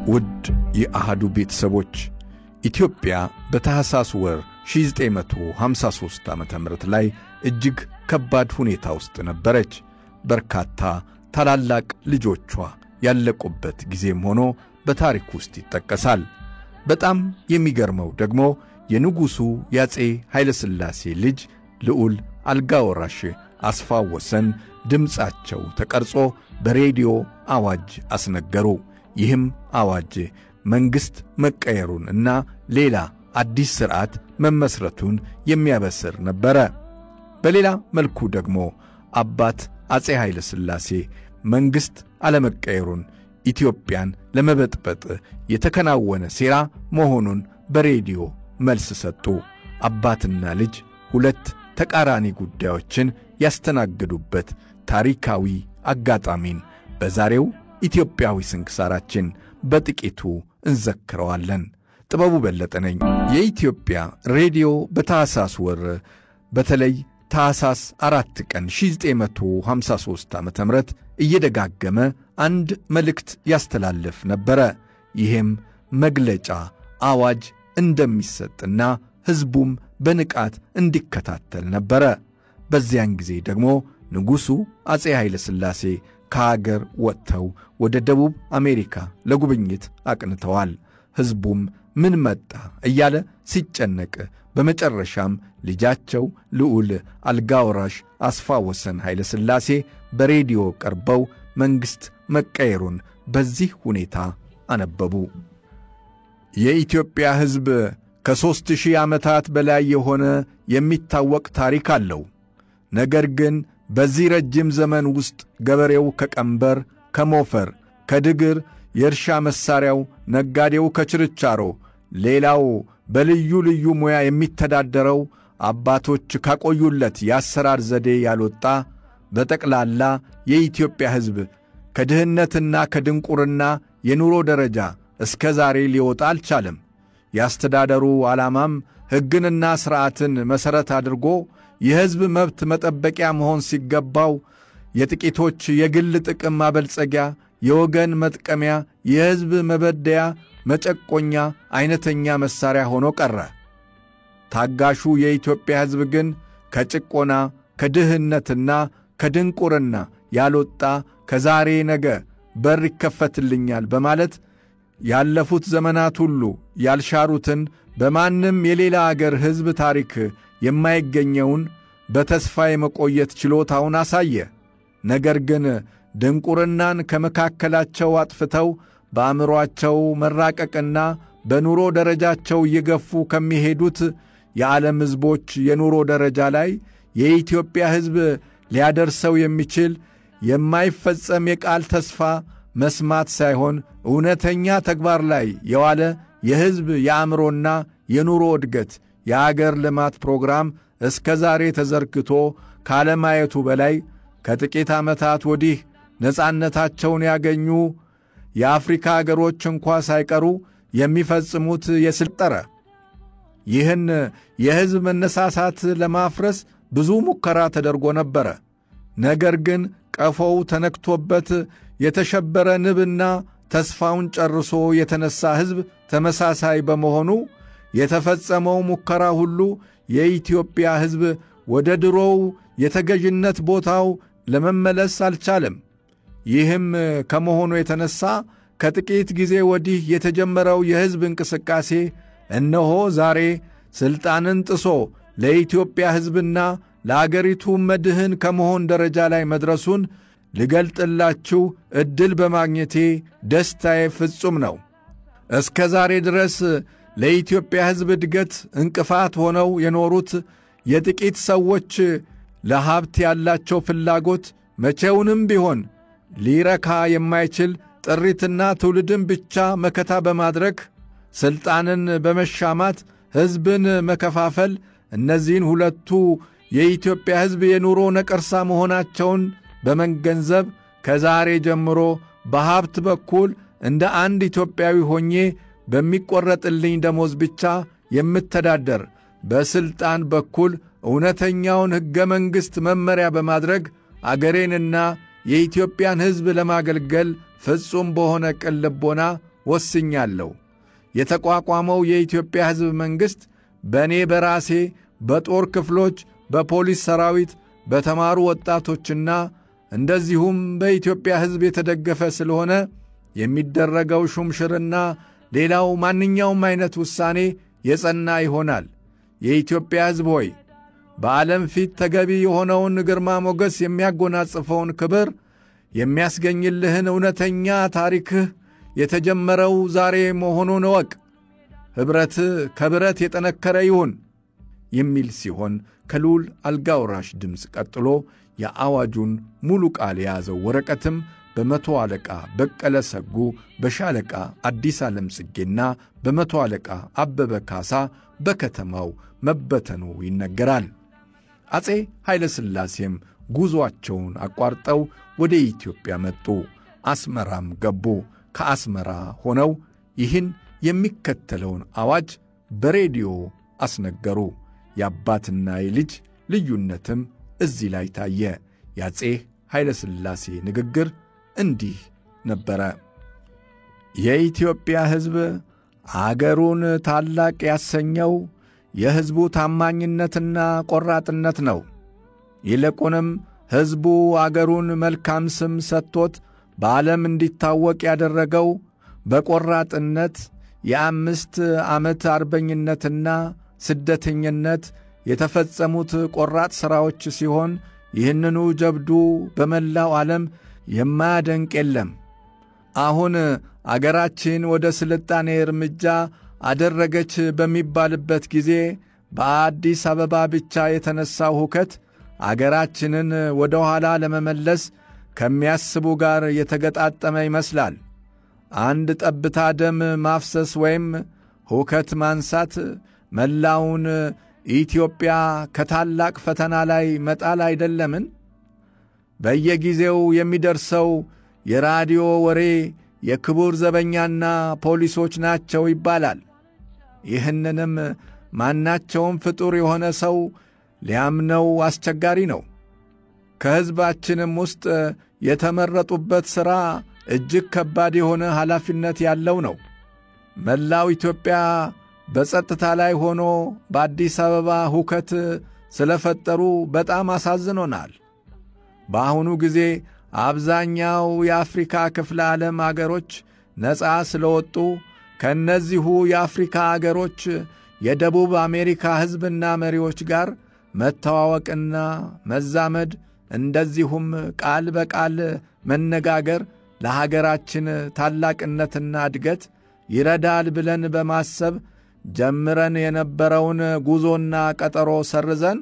ውድ የአሃዱ ቤተሰቦች ኢትዮጵያ በታህሳስ ወር 1953 ዓመተ ምህረት ላይ እጅግ ከባድ ሁኔታ ውስጥ ነበረች። በርካታ ታላላቅ ልጆቿ ያለቁበት ጊዜም ሆኖ በታሪክ ውስጥ ይጠቀሳል። በጣም የሚገርመው ደግሞ የንጉሱ ያጼ ኃይለ ሥላሴ ልጅ ልዑል አልጋ ወራሽ አስፋው ወሰን ድምጻቸው ተቀርጾ በሬዲዮ አዋጅ አስነገሩ። ይህም አዋጅ መንግሥት መቀየሩን እና ሌላ አዲስ ሥርዓት መመስረቱን የሚያበስር ነበረ። በሌላ መልኩ ደግሞ አባት አጼ ኃይለ ሥላሴ መንግሥት አለመቀየሩን ኢትዮጵያን ለመበጥበጥ የተከናወነ ሴራ መሆኑን በሬዲዮ መልስ ሰጡ። አባትና ልጅ ሁለት ተቃራኒ ጉዳዮችን ያስተናገዱበት ታሪካዊ አጋጣሚን በዛሬው ኢትዮጵያዊ ስንክሳራችን በጥቂቱ እንዘክረዋለን። ጥበቡ በለጠ ነኝ። የኢትዮጵያ ሬዲዮ በታህሳስ ወር በተለይ ታህሳስ 4 ቀን 1953 ዓመተ ምህረት እየደጋገመ አንድ መልእክት ያስተላልፍ ነበረ። ይህም መግለጫ አዋጅ እንደሚሰጥና ሕዝቡም በንቃት እንዲከታተል ነበረ። በዚያን ጊዜ ደግሞ ንጉሡ አጼ ኃይለ ሥላሴ ከአገር ወጥተው ወደ ደቡብ አሜሪካ ለጉብኝት አቅንተዋል። ሕዝቡም ምን መጣ እያለ ሲጨነቅ በመጨረሻም ልጃቸው ልዑል አልጋ ወራሽ አስፋው ወሰን ኃይለ ሥላሴ በሬዲዮ ቀርበው መንግሥት መቀየሩን በዚህ ሁኔታ አነበቡ። የኢትዮጵያ ሕዝብ ከ3000 ዓመታት በላይ የሆነ የሚታወቅ ታሪክ አለው። ነገር ግን በዚህ ረጅም ዘመን ውስጥ ገበሬው ከቀንበር፣ ከሞፈር፣ ከድግር፣ የእርሻ መሣሪያው፣ ነጋዴው ከችርቻሮ፣ ሌላው በልዩ ልዩ ሙያ የሚተዳደረው አባቶች ካቆዩለት የአሰራር ዘዴ ያልወጣ በጠቅላላ የኢትዮጵያ ሕዝብ ከድህነትና ከድንቁርና የኑሮ ደረጃ እስከ ዛሬ ሊወጣ አልቻለም። ያስተዳደሩ ዓላማም ሕግንና ሥርዓትን መሠረት አድርጎ የሕዝብ መብት መጠበቂያ መሆን ሲገባው የጥቂቶች የግል ጥቅም ማበልጸጊያ፣ የወገን መጥቀሚያ፣ የሕዝብ መበደያ፣ መጨቆኛ ዐይነተኛ መሣሪያ ሆኖ ቀረ። ታጋሹ የኢትዮጵያ ሕዝብ ግን ከጭቆና ከድህነትና ከድንቁርና ያልወጣ ከዛሬ ነገ በር ይከፈትልኛል በማለት ያለፉት ዘመናት ሁሉ ያልሻሩትን በማንም የሌላ አገር ሕዝብ ታሪክ የማይገኘውን በተስፋ የመቆየት ችሎታውን አሳየ። ነገር ግን ድንቁርናን ከመካከላቸው አጥፍተው በአእምሮአቸው መራቀቅና በኑሮ ደረጃቸው እየገፉ ከሚሄዱት የዓለም ሕዝቦች የኑሮ ደረጃ ላይ የኢትዮጵያ ሕዝብ ሊያደርሰው የሚችል የማይፈጸም የቃል ተስፋ መስማት ሳይሆን እውነተኛ ተግባር ላይ የዋለ የሕዝብ የአእምሮና የኑሮ እድገት የአገር ልማት ፕሮግራም እስከ ዛሬ ተዘርግቶ ካለማየቱ በላይ ከጥቂት ዓመታት ወዲህ ነፃነታቸውን ያገኙ የአፍሪካ አገሮች እንኳ ሳይቀሩ የሚፈጽሙት የስልጠረ ይህን የሕዝብ መነሳሳት ለማፍረስ ብዙ ሙከራ ተደርጎ ነበረ። ነገር ግን ቀፎው ተነክቶበት የተሸበረ ንብና ተስፋውን ጨርሶ የተነሳ ሕዝብ ተመሳሳይ በመሆኑ የተፈጸመው ሙከራ ሁሉ የኢትዮጵያ ሕዝብ ወደ ድሮው የተገዥነት ቦታው ለመመለስ አልቻለም። ይህም ከመሆኑ የተነሳ ከጥቂት ጊዜ ወዲህ የተጀመረው የሕዝብ እንቅስቃሴ እነሆ ዛሬ ሥልጣንን ጥሶ ለኢትዮጵያ ሕዝብና ለአገሪቱ መድህን ከመሆን ደረጃ ላይ መድረሱን ልገልጥላችሁ ዕድል በማግኘቴ ደስታዬ ፍጹም ነው። እስከ ዛሬ ድረስ ለኢትዮጵያ ሕዝብ እድገት እንቅፋት ሆነው የኖሩት የጥቂት ሰዎች ለሀብት ያላቸው ፍላጎት መቼውንም ቢሆን ሊረካ የማይችል ጥሪትና ትውልድን ብቻ መከታ በማድረግ ሥልጣንን በመሻማት ሕዝብን መከፋፈል እነዚህን ሁለቱ የኢትዮጵያ ሕዝብ የኑሮ ነቀርሳ መሆናቸውን በመገንዘብ ከዛሬ ጀምሮ በሀብት በኩል እንደ አንድ ኢትዮጵያዊ ሆኜ በሚቆረጥልኝ ደሞዝ ብቻ የምተዳደር፣ በሥልጣን በኩል እውነተኛውን ሕገ መንግሥት መመሪያ በማድረግ አገሬንና የኢትዮጵያን ሕዝብ ለማገልገል ፍጹም በሆነ ቅን ልቦና ወስኛለሁ። የተቋቋመው የኢትዮጵያ ሕዝብ መንግሥት በእኔ በራሴ በጦር ክፍሎች፣ በፖሊስ ሰራዊት፣ በተማሩ ወጣቶችና እንደዚሁም በኢትዮጵያ ሕዝብ የተደገፈ ስለሆነ የሚደረገው ሹምሽርና ሌላው ማንኛውም አይነት ውሳኔ የጸና ይሆናል። የኢትዮጵያ ሕዝብ ሆይ በዓለም ፊት ተገቢ የሆነውን ግርማ ሞገስ የሚያጎናጽፈውን ክብር የሚያስገኝልህን እውነተኛ ታሪክህ የተጀመረው ዛሬ መሆኑን እወቅ። ኅብረትህ ከብረት የጠነከረ ይሁን የሚል ሲሆን ከልዑል አልጋ ወራሽ ድምፅ ቀጥሎ የአዋጁን ሙሉ ቃል የያዘው ወረቀትም በመቶ አለቃ በቀለ ሰጉ፣ በሻለቃ አዲስ ዓለም ጽጌና በመቶ አለቃ አበበ ካሳ በከተማው መበተኑ ይነገራል። አፄ ኃይለ ሥላሴም ጉዞአቸውን አቋርጠው ወደ ኢትዮጵያ መጡ። አስመራም ገቡ። ከአስመራ ሆነው ይህን የሚከተለውን አዋጅ በሬዲዮ አስነገሩ። የአባትና የልጅ ልዩነትም እዚህ ላይ ታየ። የአፄ ኃይለ ሥላሴ ንግግር እንዲህ ነበረ። የኢትዮጵያ ሕዝብ አገሩን ታላቅ ያሰኘው የሕዝቡ ታማኝነትና ቆራጥነት ነው። ይልቁንም ሕዝቡ አገሩን መልካም ስም ሰጥቶት በዓለም እንዲታወቅ ያደረገው በቆራጥነት የ5 ዓመት አርበኝነትና ስደተኝነት የተፈጸሙት ቆራጥ ሥራዎች ሲሆን ይህንኑ ጀብዱ በመላው ዓለም የማያደንቅ የለም። አሁን አገራችን ወደ ስልጣኔ እርምጃ አደረገች በሚባልበት ጊዜ በአዲስ አበባ ብቻ የተነሳው ሁከት አገራችንን ወደ ኋላ ለመመለስ ከሚያስቡ ጋር የተገጣጠመ ይመስላል። አንድ ጠብታ ደም ማፍሰስ ወይም ሁከት ማንሳት መላውን ኢትዮጵያ ከታላቅ ፈተና ላይ መጣል አይደለምን? በየጊዜው የሚደርሰው የራዲዮ ወሬ የክቡር ዘበኛና ፖሊሶች ናቸው ይባላል። ይህንንም ማናቸውም ፍጡር የሆነ ሰው ሊያምነው አስቸጋሪ ነው። ከሕዝባችንም ውስጥ የተመረጡበት ሥራ እጅግ ከባድ የሆነ ኃላፊነት ያለው ነው። መላው ኢትዮጵያ በጸጥታ ላይ ሆኖ በአዲስ አበባ ሁከት ስለፈጠሩ በጣም አሳዝኖናል። በአሁኑ ጊዜ አብዛኛው የአፍሪካ ክፍለ ዓለም አገሮች ነፃ ስለወጡ ከእነዚሁ የአፍሪካ አገሮች የደቡብ አሜሪካ ሕዝብና መሪዎች ጋር መተዋወቅና መዛመድ እንደዚሁም ቃል በቃል መነጋገር ለሀገራችን ታላቅነትና እድገት ይረዳል ብለን በማሰብ ጀምረን የነበረውን ጉዞና ቀጠሮ ሰርዘን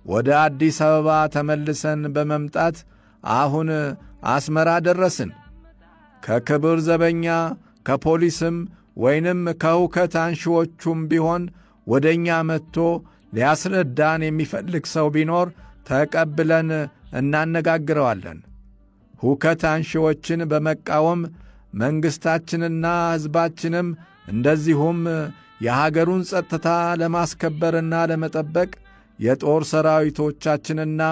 ወደ አዲስ አበባ ተመልሰን በመምጣት አሁን አስመራ ደረስን። ከክብር ዘበኛ ከፖሊስም ወይንም ከሁከት አንሺዎቹም ቢሆን ወደ እኛ መጥቶ ሊያስረዳን የሚፈልግ ሰው ቢኖር ተቀብለን እናነጋግረዋለን። ሁከት አንሺዎችን በመቃወም መንግሥታችንና ሕዝባችንም እንደዚሁም የሀገሩን ጸጥታ ለማስከበርና ለመጠበቅ የጦር ሰራዊቶቻችንና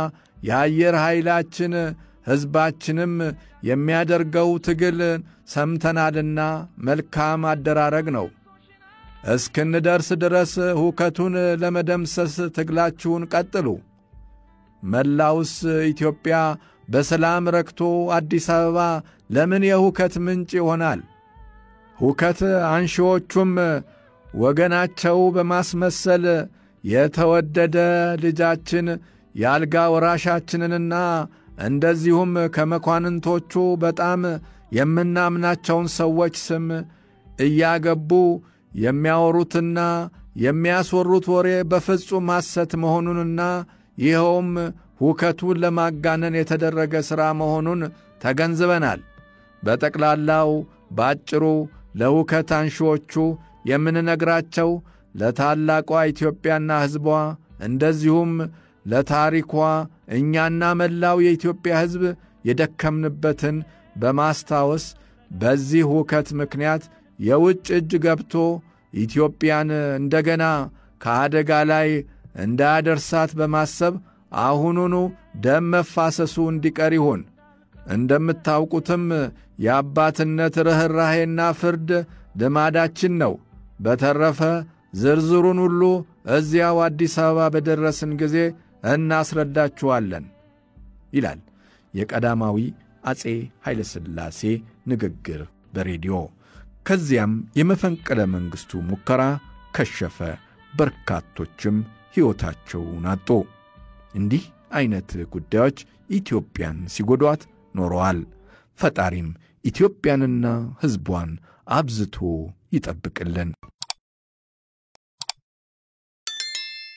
የአየር ኃይላችን ሕዝባችንም የሚያደርገው ትግል ሰምተናልና መልካም አደራረግ ነው። እስክንደርስ ድረስ ሁከቱን ለመደምሰስ ትግላችሁን ቀጥሉ። መላውስ ኢትዮጵያ በሰላም ረክቶ አዲስ አበባ ለምን የሁከት ምንጭ ይሆናል? ሁከት አንሺዎቹም ወገናቸው በማስመሰል የተወደደ ልጃችን የአልጋ ወራሻችንንና እንደዚሁም ከመኳንንቶቹ በጣም የምናምናቸውን ሰዎች ስም እያገቡ የሚያወሩትና የሚያስወሩት ወሬ በፍጹም ሐሰት መሆኑንና ይኸውም ሁከቱን ለማጋነን የተደረገ ሥራ መሆኑን ተገንዝበናል። በጠቅላላው ባጭሩ ለሁከት አንሺዎቹ የምንነግራቸው ለታላቋ ኢትዮጵያና ሕዝቧ እንደዚሁም ለታሪኳ እኛና መላው የኢትዮጵያ ሕዝብ የደከምንበትን በማስታወስ በዚህ ሁከት ምክንያት የውጭ እጅ ገብቶ ኢትዮጵያን እንደገና ከአደጋ ላይ እንዳያደርሳት በማሰብ አሁኑኑ ደም መፋሰሱ እንዲቀር ይሁን። እንደምታውቁትም የአባትነት ርኅራኄና ፍርድ ልማዳችን ነው። በተረፈ ዝርዝሩን ሁሉ እዚያው አዲስ አበባ በደረስን ጊዜ እናስረዳችኋለን ይላል የቀዳማዊ አፄ ኃይለ ሥላሴ ንግግር በሬዲዮ። ከዚያም የመፈንቅለ መንግሥቱ ሙከራ ከሸፈ። በርካቶችም ሕይወታቸውን አጡ። እንዲህ አይነት ጉዳዮች ኢትዮጵያን ሲጎዷት ኖረዋል። ፈጣሪም ኢትዮጵያንና ሕዝቧን አብዝቶ ይጠብቅልን።